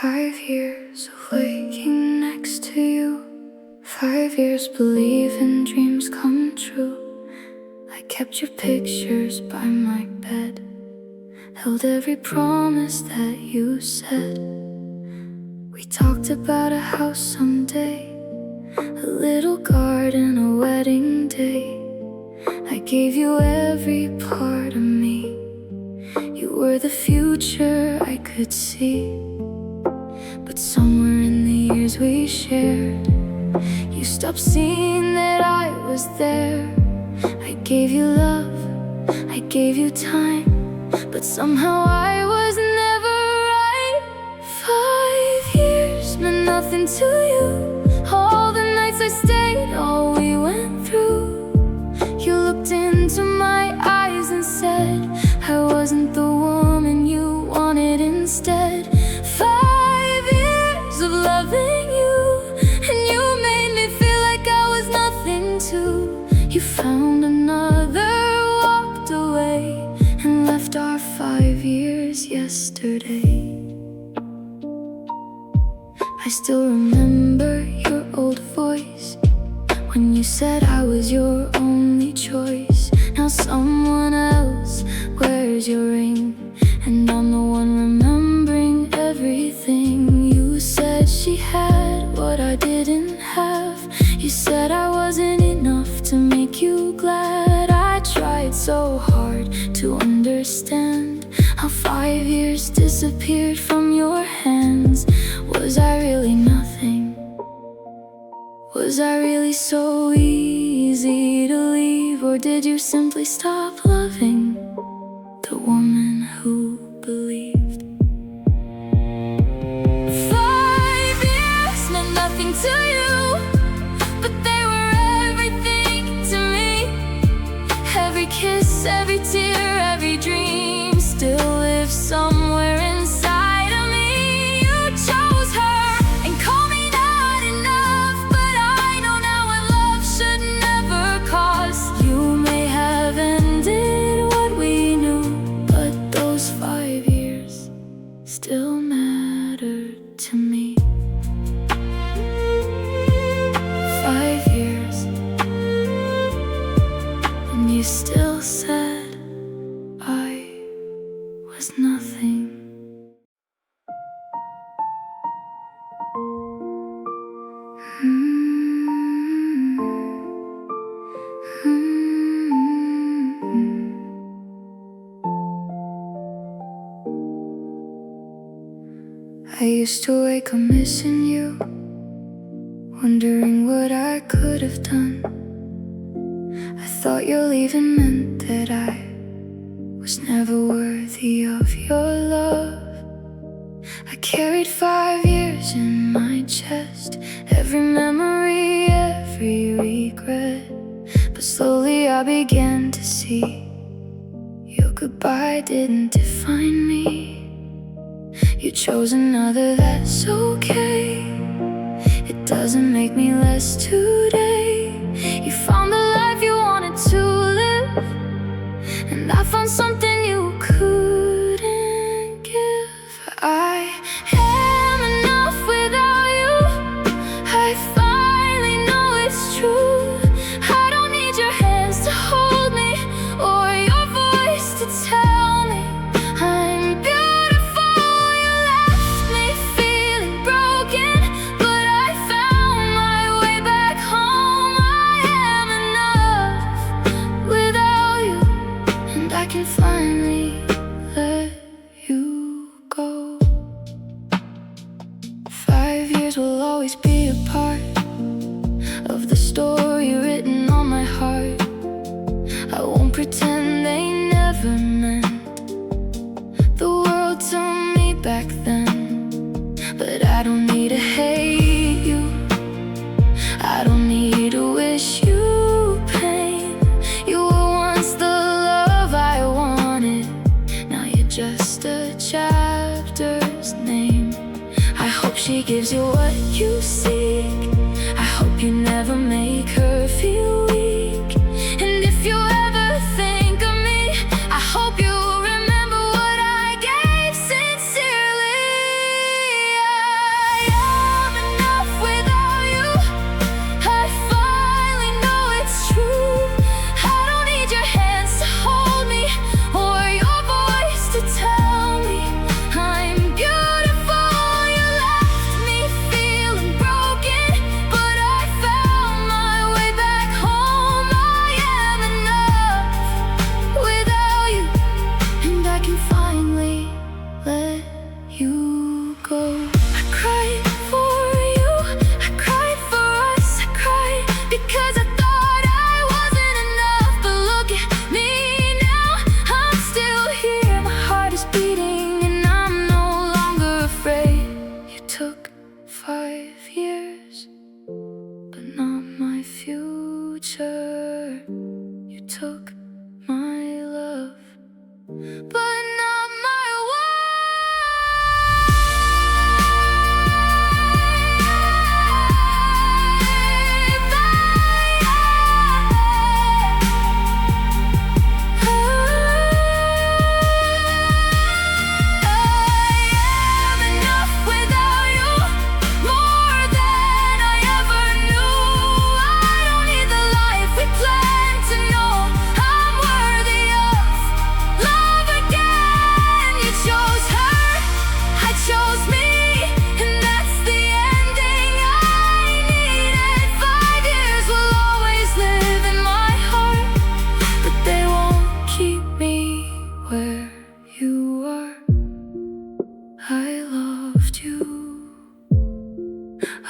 5 years of waking next to you. 5 years believing dreams come true. I kept your pictures by my bed, held every promise that you said. We talked about a house someday, a little garden, a wedding day. I gave you every part of me. You were the future I could see. But somewhere in the years we shared, you stopped seeing that I was there. I gave you love, I gave you time, but somehow I was never right. 5 years meant nothing to you. All the nights I stayed, all we went through. You looked into my eyes and said I wasn't the woman you wanted instead. 5 years of loving you, and you made me feel like I was nothing too. You found another, walked away, and left our 5 years yesterday. I still remember your old voice when you said I was your only choice. Now someone else wears your ring, and I'm the one remembering everything. You said she had what I didn't have. You said I wasn't enough to make you glad. I tried so hard to understand how 5 years disappeared from your hands. Was I really nothing? Was I really so easy to leave? Or did you simply stop loving the woman who believed? 5 years meant nothing to you, but they were everything to me. Every kiss, every tear, every dream still lives somewhere inside of me. You chose her and called me not enough, but I know now what love should never cost. You may have ended what we knew, but those 5 years still mattered to me. 5 years, and you still said I was nothing. I used to wake up missing you, wondering what I could have done. I thought your leaving meant that I was never worthy of your love. I carried 5 years in my chest, every memory, every regret. But slowly I began to see your goodbye didn't define me. You chose another, that's okay. It doesn't make me less today. You found the life you wanted to live, and I found something you couldn't give. I am enough without you. I finally know it's true. I don't need your hands to hold me, or your voice to tell me I'm beautiful. You left me feeling broken, but I found my way back home. I am enough without you, and I can finally let you go. 5 years will always be a part of the story written on my heart. I won't pretend they never meant the world to me back then. But I don't need to hate you, I don't need to wish you pain. You were once the love I wanted, now you're just a chapter's name. I hope she gives you what you seek. I hope you never make her feel weak. And if you ever think of me, I hope you remember what I gave sincerely. go. I cried for you, I cried for us, I cried because I thought I wasn't enough. But look at me now, I'm still here. My heart is beating and I'm no longer afraid. You took 5 years, but not my future. You took my love, but not my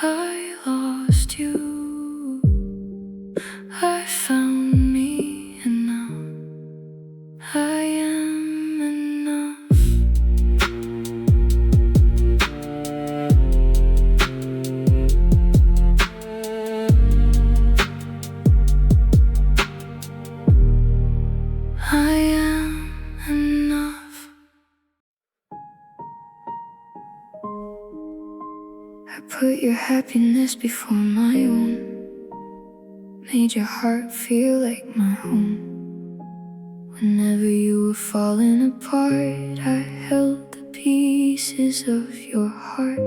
I lost you. I found me and now I am enough. I am enough. I put your happiness before my own, made your heart feel like my home. Whenever you were falling apart, I held the pieces of your heart.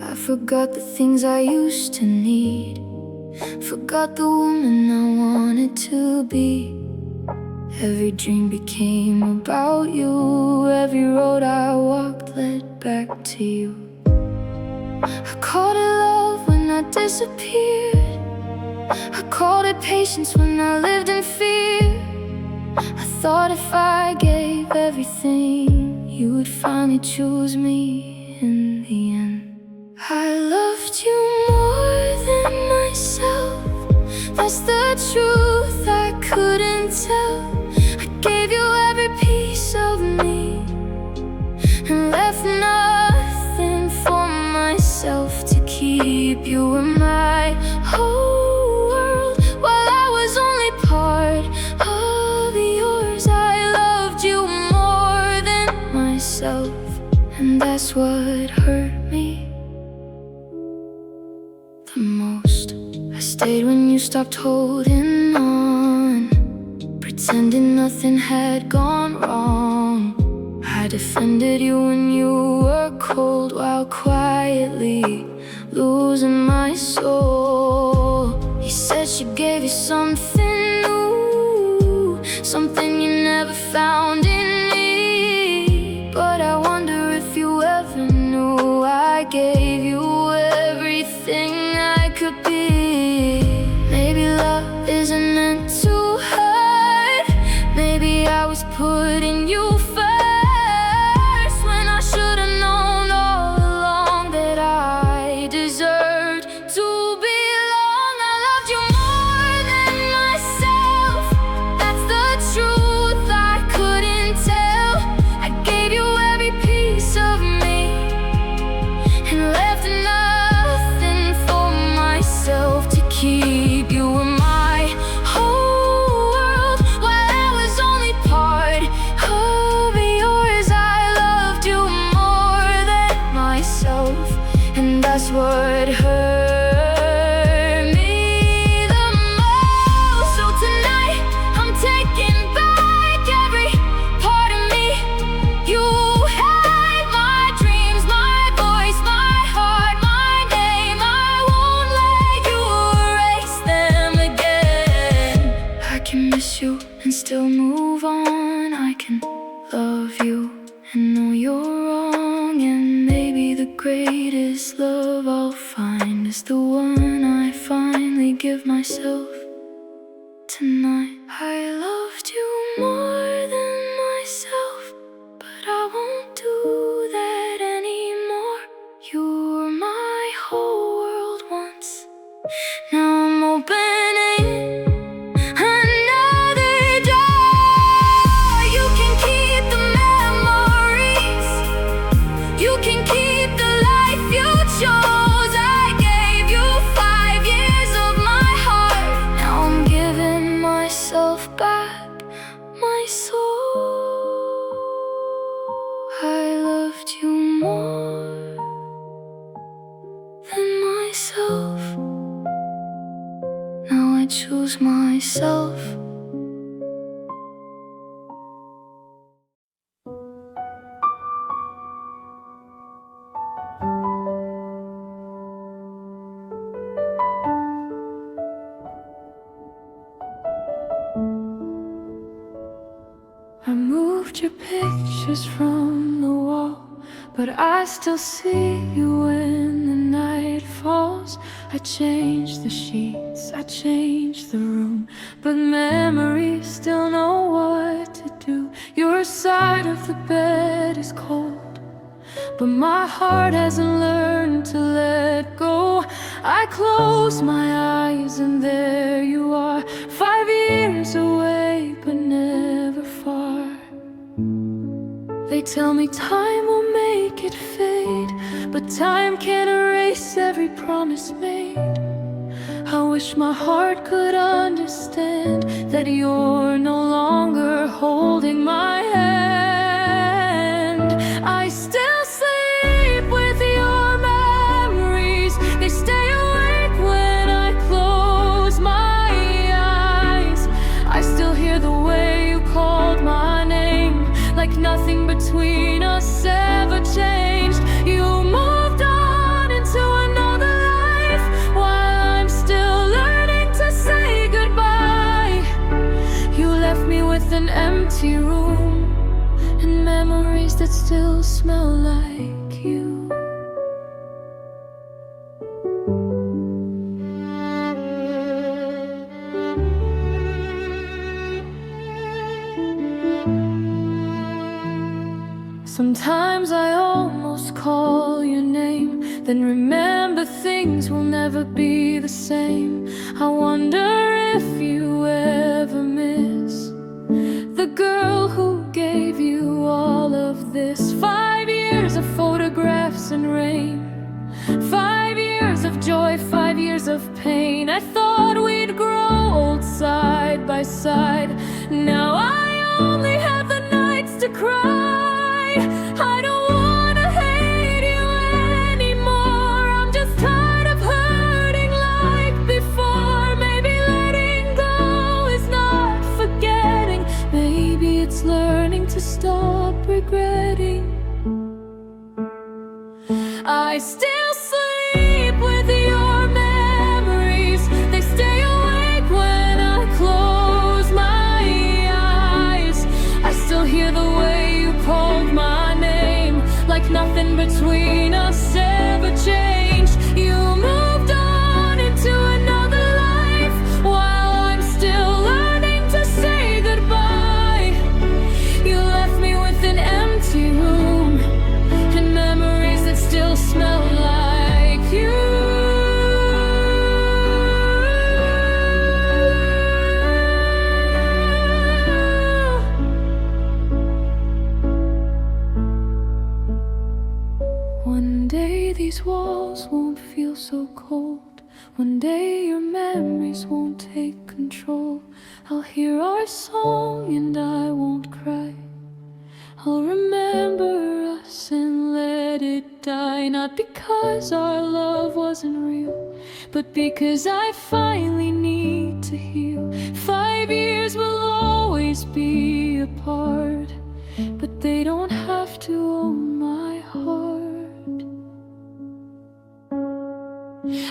I forgot the things I used to need, forgot the woman I wanted to be. Every dream became about you, every road I walked led back to you. I called it love when I disappeared, I called it patience when I lived in fear. I thought if I gave everything, you would finally choose me in the end. I loved you more than myself, that's the truth I couldn't tell. I gave you every piece of me and left nothing for myself to keep. You were my whole world while I was only part of yours. I loved you more than myself, and that's what hurt me the most. I stayed when you stopped holding on, pretending nothing had gone wrong. I defended you when you were cold, while quietly losing my soul. You said she gave you something new, something you never found in me. But I wonder if you ever knew I gave you everything I could be. Maybe love isn't meant to hurt, maybe I was putting you first. You were my whole world while I was only part of yours. I loved you more than myself, and that's what hurt me the most. So tonight I'm taking back every part of me. You had my dreams, my voice, my heart, my name. I won't let you erase them again. I can miss you and still move on. I can love you and know you're wrong. And maybe the greatest love I'll find is the one I finally give myself tonight. I loved you more than myself, but I won't do that anymore. can keep the life you chose. I gave you 5 years of my heart. Now I'm giving myself back my soul. I loved you more than myself. Now I choose myself. I moved your pictures from the wall, but I still see you when the night falls. I changed the sheets, I changed the room, but memories still know what to do. Your side of the bed is cold, but my heart hasn't learned to let go. I close my eyes and there you are, 5 years away but never far. They tell me time will make it fade, but time can't erase every promise made. I wish my heart could understand that you're no longer holding my hand. I still sleep with your memories. They stay awake when I close my eyes. I still hear the way you called my name, like nothing between us ever changed. You moved on into another life while I'm still learning to say goodbye. You left me with an empty room and memories that still smell like you. Sometimes I almost call your name, then remember things will never be the same. I wonder if you ever miss the girl who gave you all of this. 5 years of photographs and rain, 5 years of joy, 5 years of pain. I thought we'd grow old side by side. Now I only have the nights to cry. I don't wanna hate you anymore. I'm just tired of hurting like before. Maybe letting go is not forgetting. Maybe it's learning to stop regretting. I still sleep with your memories. They stay awake when I close my eyes. I still hear the way you called my name, like nothing between us ever changed. You moved on into another life while I'm still learning to say goodbye. You left me with an empty room and memories that still smell like you. One day these walls won't feel so cold. One day your memories won't take control. I'll hear our song and I won't cry. I'll remember us and let it die. Not because our love wasn't real, but because I finally need to heal. 5 years will always be apart, but they don't have to own my heart.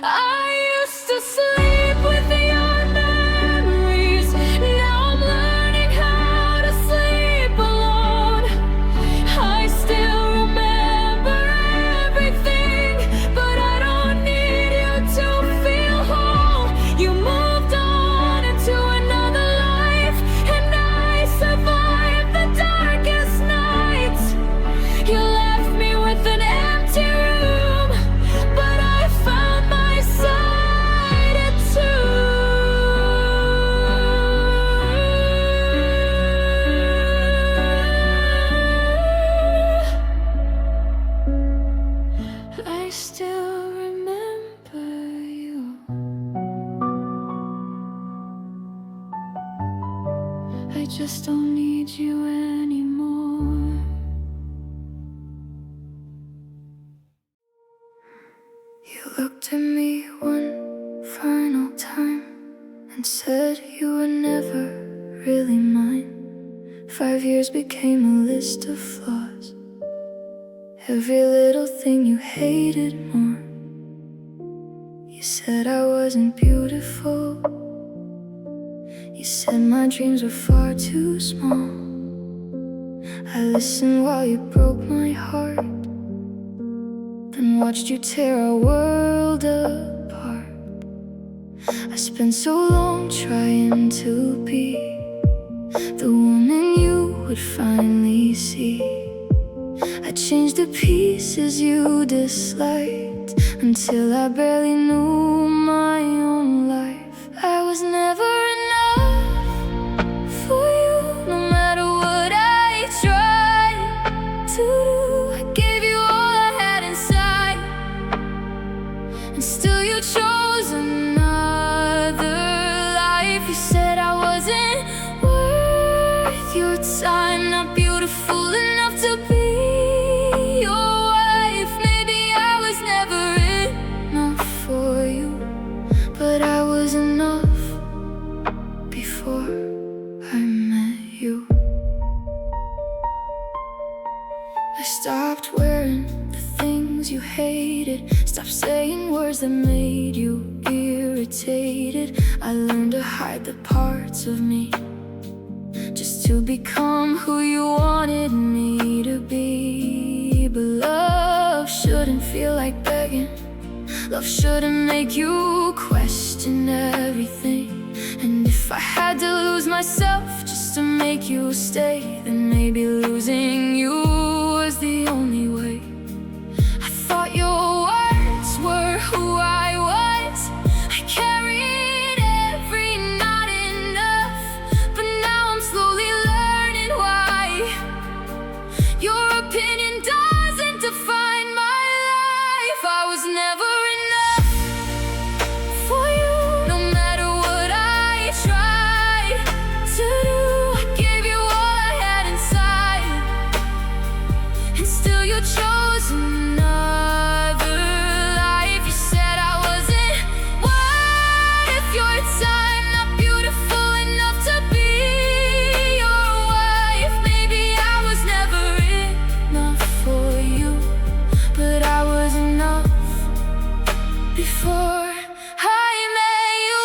I used to sleep with your memories. Now I'm learning how to sleep alone. I still remember everything, but I don't need you to feel whole. You moved on into another life, and I survived the darkest nights. You left me with an empty room, but I found myself. still remember you. I just don't need you anymore. You looked at me one final time and said you were never really mine. 5 years became a list of flaws, every little thing you hated more. You said I wasn't beautiful. You said my dreams were far too small. I listened while you broke my heart, then watched you tear our world apart. I spent so long trying to be the woman you would finally see. I changed the pieces you disliked until I barely knew my own life. I was never enough for you, no matter what I tried to do. I gave you all I had inside, and still you chose another life. You said I wasn't worth your time, not beautiful enough to be your wife. Maybe I was never enough for you, but I was enough before I met you. I stopped wearing the things you hated, stopped saying words that made you irritated. I learned to hide the parts of me just to become who you wanted me to be. But love shouldn't feel like begging. Love shouldn't make you question everything. And if I had to lose myself just to make you stay, then maybe losing you was the only way. I thought your words were who I was. I carried every not enough, but now I'm slowly learning why your opinion doesn't define my life. I was never enough for you, no matter what I tried to do. I gave you all I had inside, and still you chose another life. You said I wasn't worth your time, not beautiful enough to be your wife. Maybe I was never enough for you, but I was enough before I met you.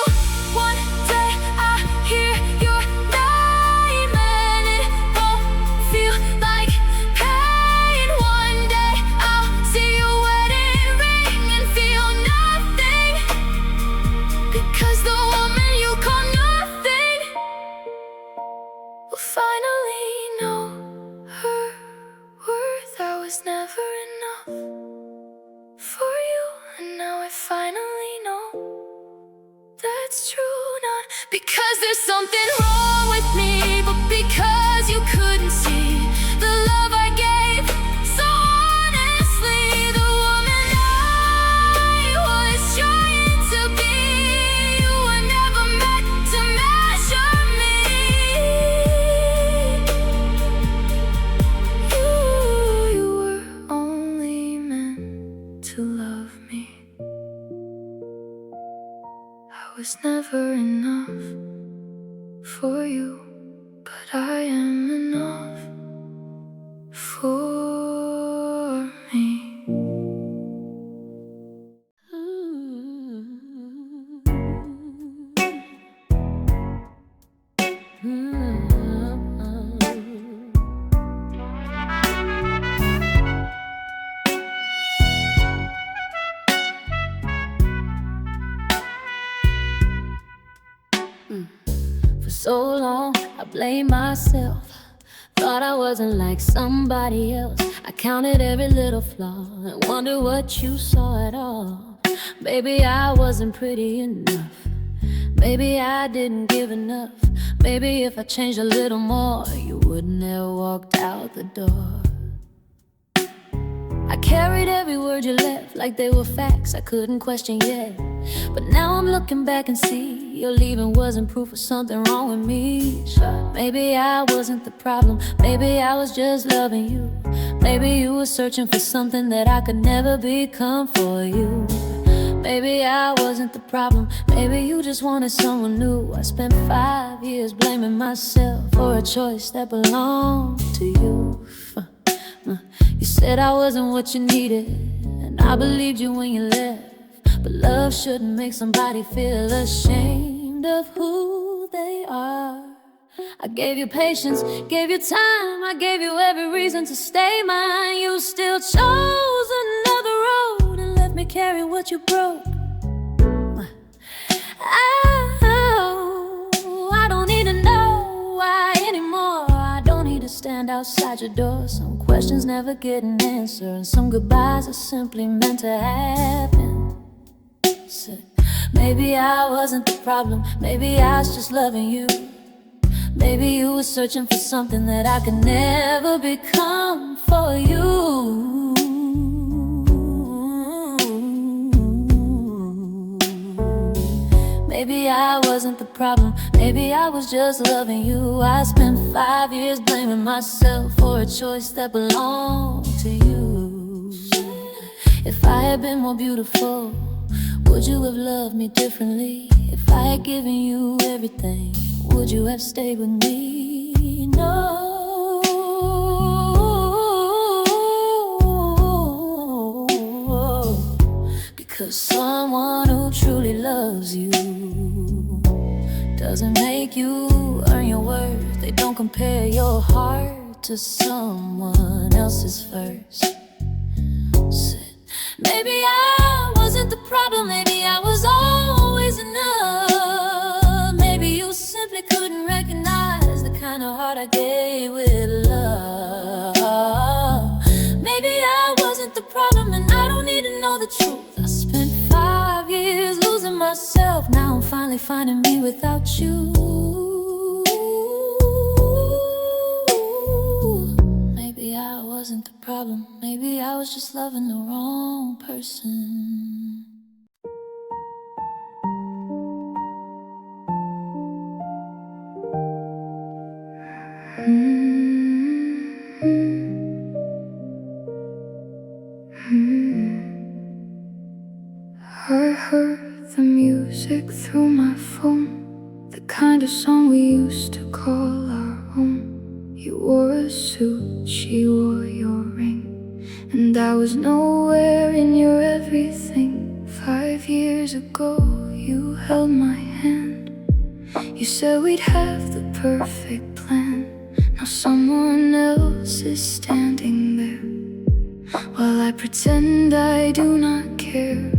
One day I hear your name and it won't feel like pain. One day I'll see your wedding ring and feel nothing, because the woman you call nothing will finally know her worth. I was never enough for you, and now I finally know that's true. Not because there's something wrong with me, but because you couldn't see the love I gave so honestly. The woman I was trying to be, you were never meant to measure me. You were only meant to love me. I was never enough for you, but I am enough for me. For so long I blamed myself, thought I wasn't like somebody else. I counted every little flaw and wondered what you saw at all. Maybe I wasn't pretty enough, maybe I didn't give enough. Maybe if I changed a little more, you wouldn't have walked out the door. I carried every word you left like they were facts I couldn't question yet. But now I'm looking back and see your leaving wasn't proof of something wrong with me. Sure, maybe I wasn't the problem, maybe I was just loving you. Maybe you were searching for something that I could never become for you. Maybe I wasn't the problem, maybe you just wanted someone new. I spent 5 years blaming myself for a choice that belonged to you. You said I wasn't what you needed, and I believed you when you left. But love shouldn't make somebody feel ashamed of who they are. I gave you patience, gave you time, I gave you every reason to stay mine. You still chose another road and let me carry what you broke. I don't need to know why anymore. I don't need to stand outside your door. Some questions never get an answer, and some goodbyes are simply meant to happen. Maybe I wasn't the problem, maybe I was just loving you. Maybe you were searching for something that I could never become for you. Maybe I wasn't the problem, maybe I was just loving you. I spent 5 years blaming myself for a choice that belonged to you. If I had been more beautiful, would you have loved me differently? If I had given you everything, would you have stayed with me? No. Because someone who truly loves you doesn't make you earn your worth. They don't compare your heart to someone else's first. Maybe I wasn't the problem, maybe I was always enough. Maybe you simply couldn't recognize the kind of heart I gave with love. Maybe I wasn't the problem and I don't need to know the truth. I spent 5 years losing myself, now I'm finally finding me without you. Maybe I wasn't the problem, maybe I was just loving the wrong person. I heard the music through my phone, the kind of song we used to call our own. You wore a suit, she wore your ring, and I was nowhere in your everything. 5 years ago, you held my hand. You said we'd have the perfect plan. Now someone else is standing there, while I pretend I do not care.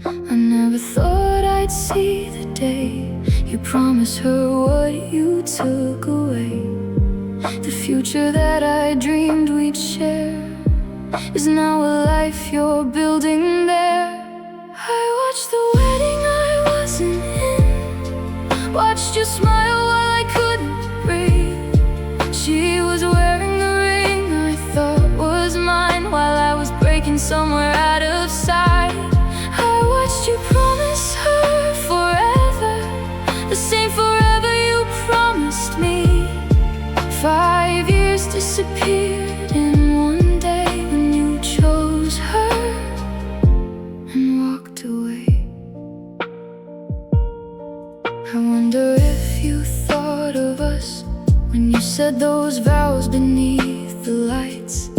I never thought I'd see the day you promised her what you took away. The future that I dreamed we'd share is now a life you're building there. I watched the wedding I wasn't in, watched you smile while I couldn't breathe. She was wearing the ring I thought was mine, while I was breaking somewhere out of sight. I watched you promise her forever, the same forever you promised me. 5 years disappeared in one day when you chose her and walked away. I wonder if you thought of us when you said those vows beneath the lights.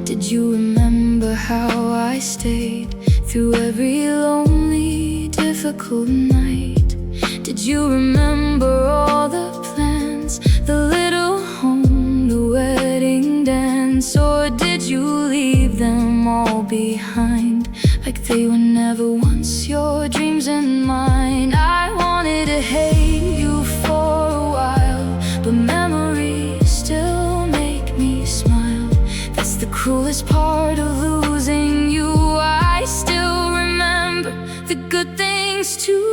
Did you remember how I stayed through every lonely, difficult night? Did you remember all the plans, the little home, the wedding dance? Or did you leave them all behind, like they were never once your dreams and mine? I wanted to hate you for a while, but memories still make me smile. That's the cruelest part of losing you. I still remember the good things too.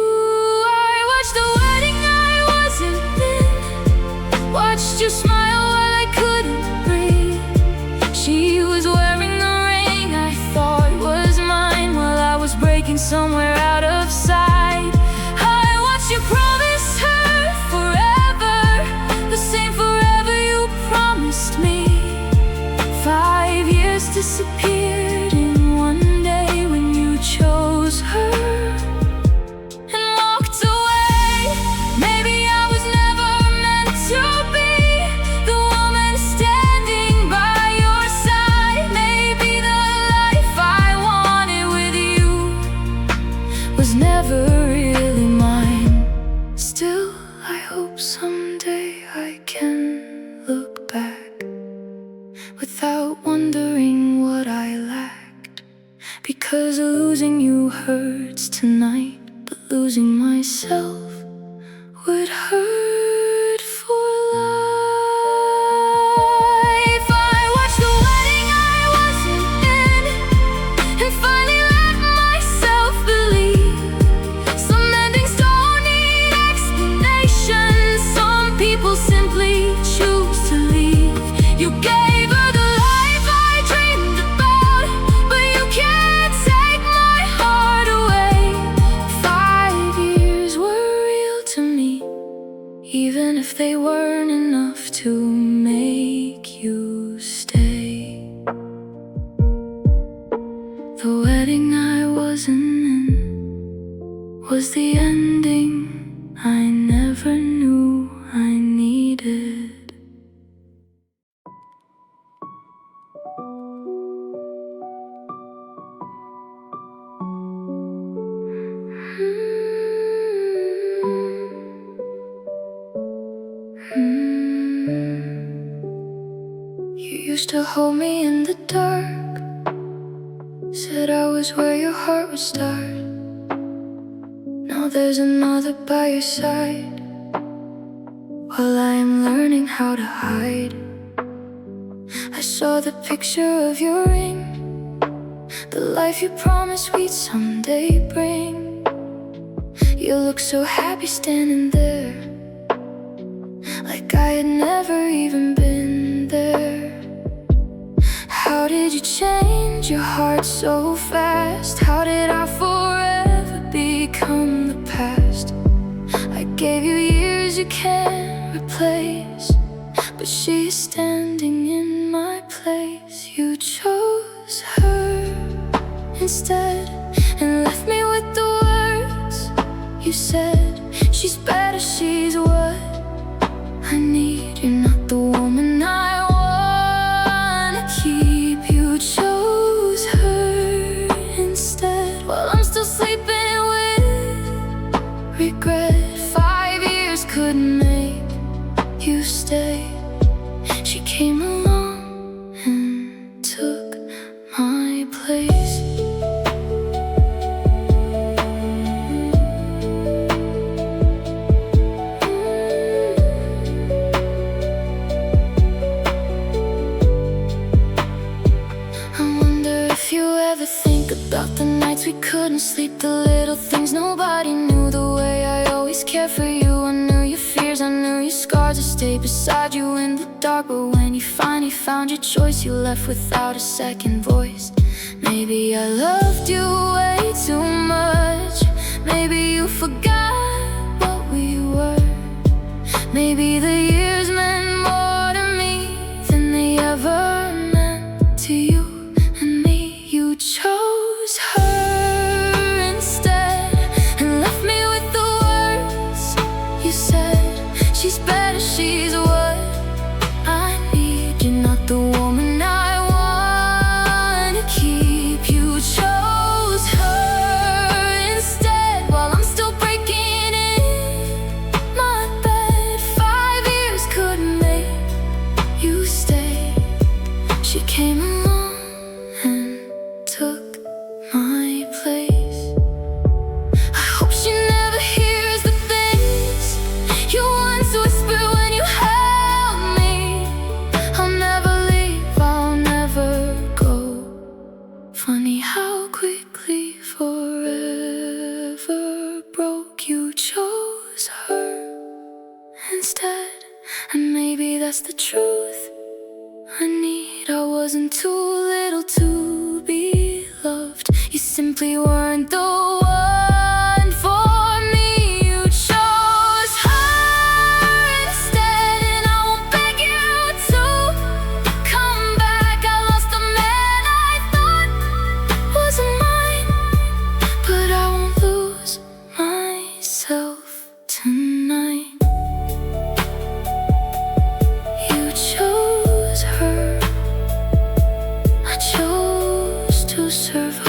I watched the wedding I wasn't in, watched you smile while I couldn't breathe. She was wearing the ring Because losing you hurts tonight, but losing myself would hurt for life. I watched the wedding I wasn't in, and finally let myself believe some endings don't need explanations. Some people simply choose to leave. You gave her the life I dreamed about, but you can't take my heart away. 5 years were real to me, even if they weren't enough to make you stay. The wedding I wasn't in was the ending I never knew I needed. You used to hold me in the dark, said I was where your heart would start. Now there's another by your side, while I am learning how to hide. I saw the picture of your ring, the life you promised we'd someday bring. You look so happy standing there, like I had never even been there. How did you change your heart so fast? How did I forever become the past? I gave you years you can't replace, but she is standing in my place. You chose her instead and left me with the words you said. She's better, she's what I need. You're not the woman I wanna keep. You chose her instead, while I'm still sleeping with regret. 5 years couldn't make you stay. She came along and took my place. About the nights we couldn't sleep, the little things nobody knew, the way I always cared for you. I knew your fears, I knew your scars. I stayed beside you in the dark, but when you finally found your choice, you left without a second voice. Maybe I loved you way too much. Maybe you forgot what we were. Maybe the years meant more to me than they ever meant to you and me. You chose her instead and left me with the words you said. She's better, she's what I need. You're not the woman I wanna keep. You chose her instead, while I'm still breaking in my bed. 5 years couldn't make you stay. She came along and took my place. I hope she never hears the things you once whispered when you held me. I'll never leave, I'll never go. Funny how quickly forever broke. You chose her instead, and maybe that's the truth I need. I wasn't too little to be loved. You simply weren't the one for me. You chose her instead, and I won't beg you to come back. I lost the man I thought was mine, but I won't lose myself tonight. You chose her, I chose to survive.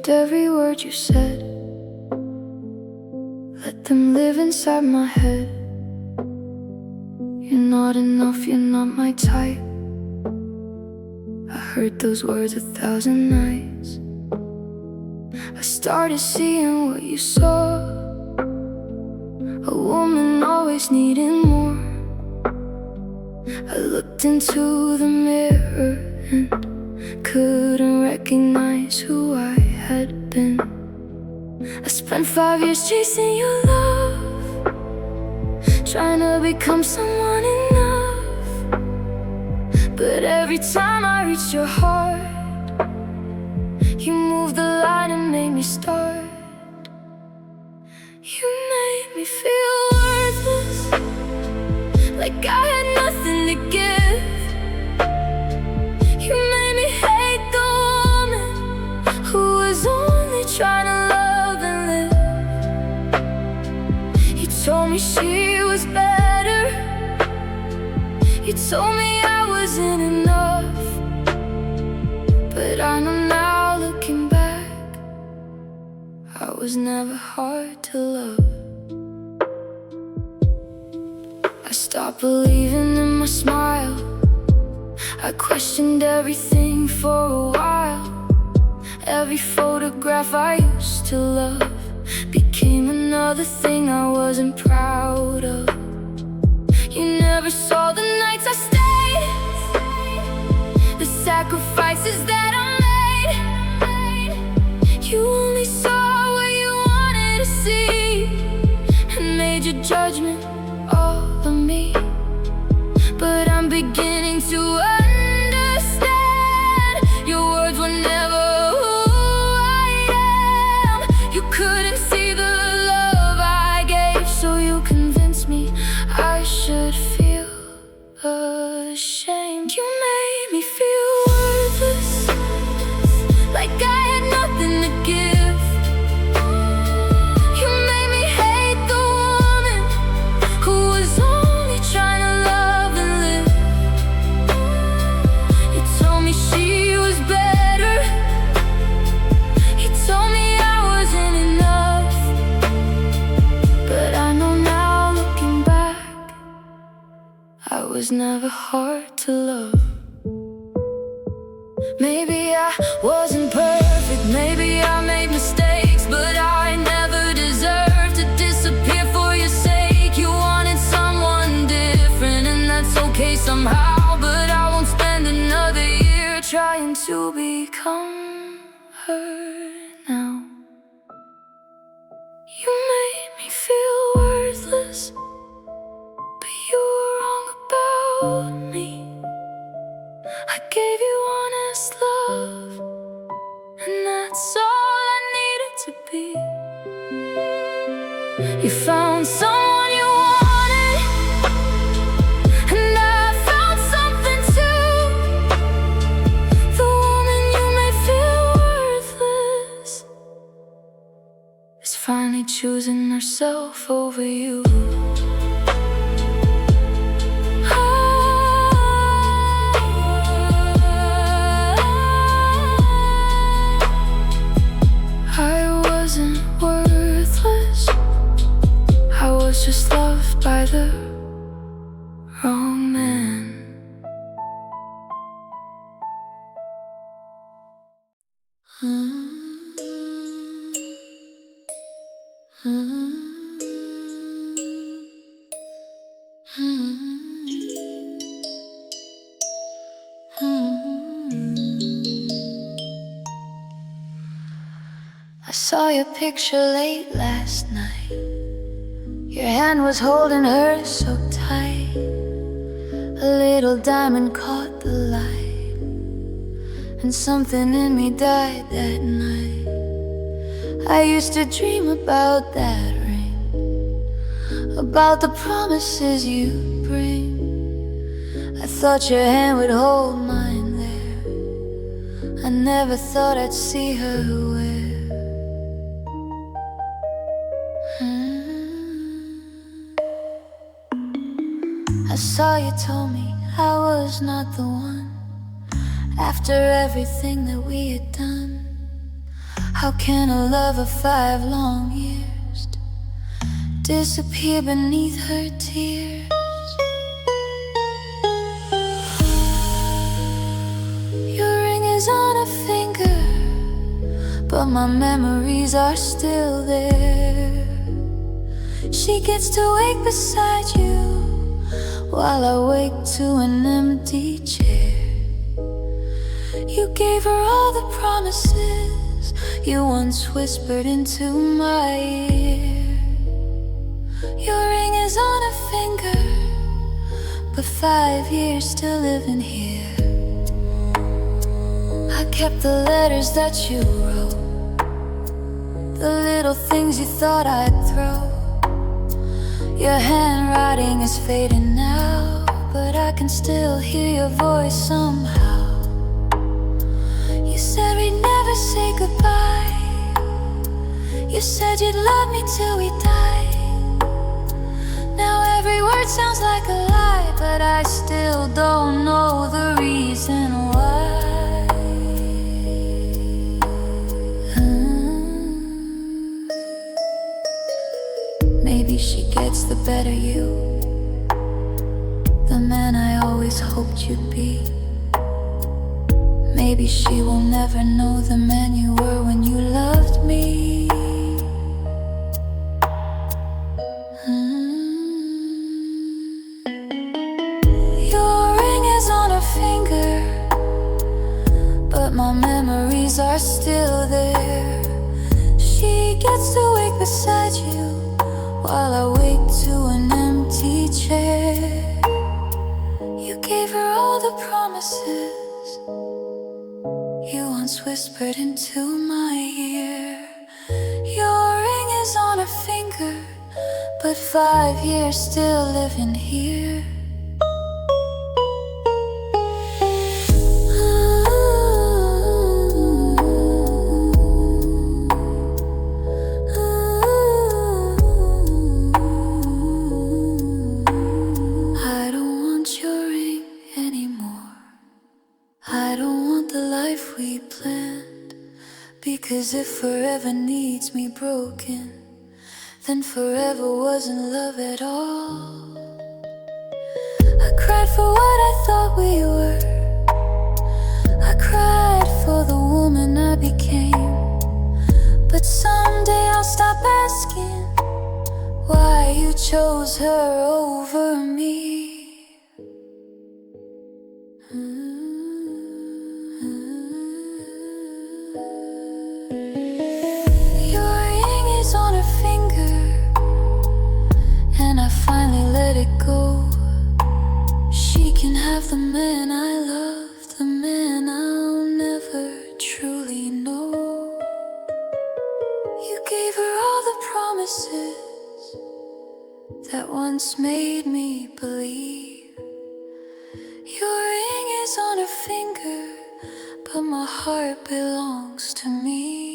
believed every word you said. Let them live inside my head. You're not enough, you're not my type. I heard those words 1,000 nights. I started seeing what you saw, a woman always needing more. I looked into the mirror and couldn't recognize who I had been. I spent 5 years chasing your love, trying to become someone enough. But every time I reached your heart, you moved the line and made me start. You made me feel worthless, like I had nothing to give. You made me hate the woman who was only trying to love and live. You told me she was better. You told me I wasn't enough. But I know now, looking back, I was never hard to love. I stopped believing in my smile. I questioned everything for a while. Every photograph I used to love became another thing I wasn't proud of. You never saw the nights I stayed, the sacrifices that I made. You only saw what you wanted to see and made your judgment all of me. But I'm beginning to understand, your words were never who I am. You couldn't see the love I gave, so you convinced me I should feel ashamed. You made me feel worthless, like I had nothing to give. You made me hate the woman who was only trying to love and live. You told me she was better. You told me I wasn't enough. But I know now, looking back, I was never hard to love. Maybe I wasn't perfect, maybe I made mistakes, but I never deserved to disappear for your sake. You wanted someone different, and that's okay somehow. But I won't spend another year trying to become her now. You made me feel worthless, but you were wrong about me. I gave you honest love, and that's all I needed to be. You found someone you wanted, and I found something too. The woman you made feel worthless is finally choosing herself over you. Just loved by the wrong man. I saw your picture late last night. Your hand was holding hers so tight. A little diamond caught the light, and something in me died that night. I used to dream about that ring, about the promises you bring. I thought your hand would hold mine there. I never thought I'd see her wear. I saw you told me I was not the one. After everything that we had done, How can a love of 5 long years disappear beneath her tears? Your ring is on a finger, but my memories are still there. She gets to wake beside you while I wake to an empty chair. You gave her all the promises you once whispered into my ear. Your ring is on a finger, but 5 years still living here. I kept the letters that you wrote, the little things you thought I'd throw. Your handwriting is fading now, but I can still hear your voice somehow. You said we'd never say goodbye. You said you'd love me till we died. Now every word sounds like a lie, but I still don't know the reason why. Maybe she gets the better you, the man I always hoped you'd be. Maybe she will never know the man you were when you loved me. Your ring is on her finger, but my memories are still there. She gets to wake beside you while I wake to an empty chair. You gave her all the promises you once whispered into my ear. Your ring is on her finger, but 5 years still living here. I don't want your ring anymore. I don't want the life we planned, because if forever needs me broken, then forever wasn't love at all. I cried for what I thought we were. I cried for the woman I became. But someday I'll stop asking why you chose her over me. On her finger, and I finally let it go. She can have the man I love, the man I'll never truly know. You gave her all the promises that once made me believe. Your ring is on her finger, but my heart belongs to me.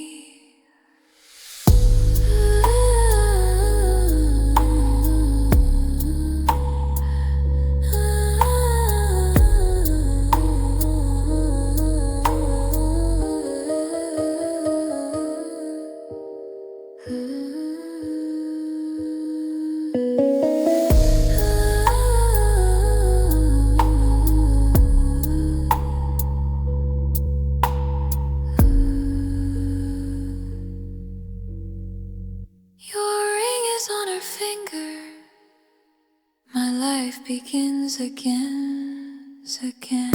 My life begins again, again.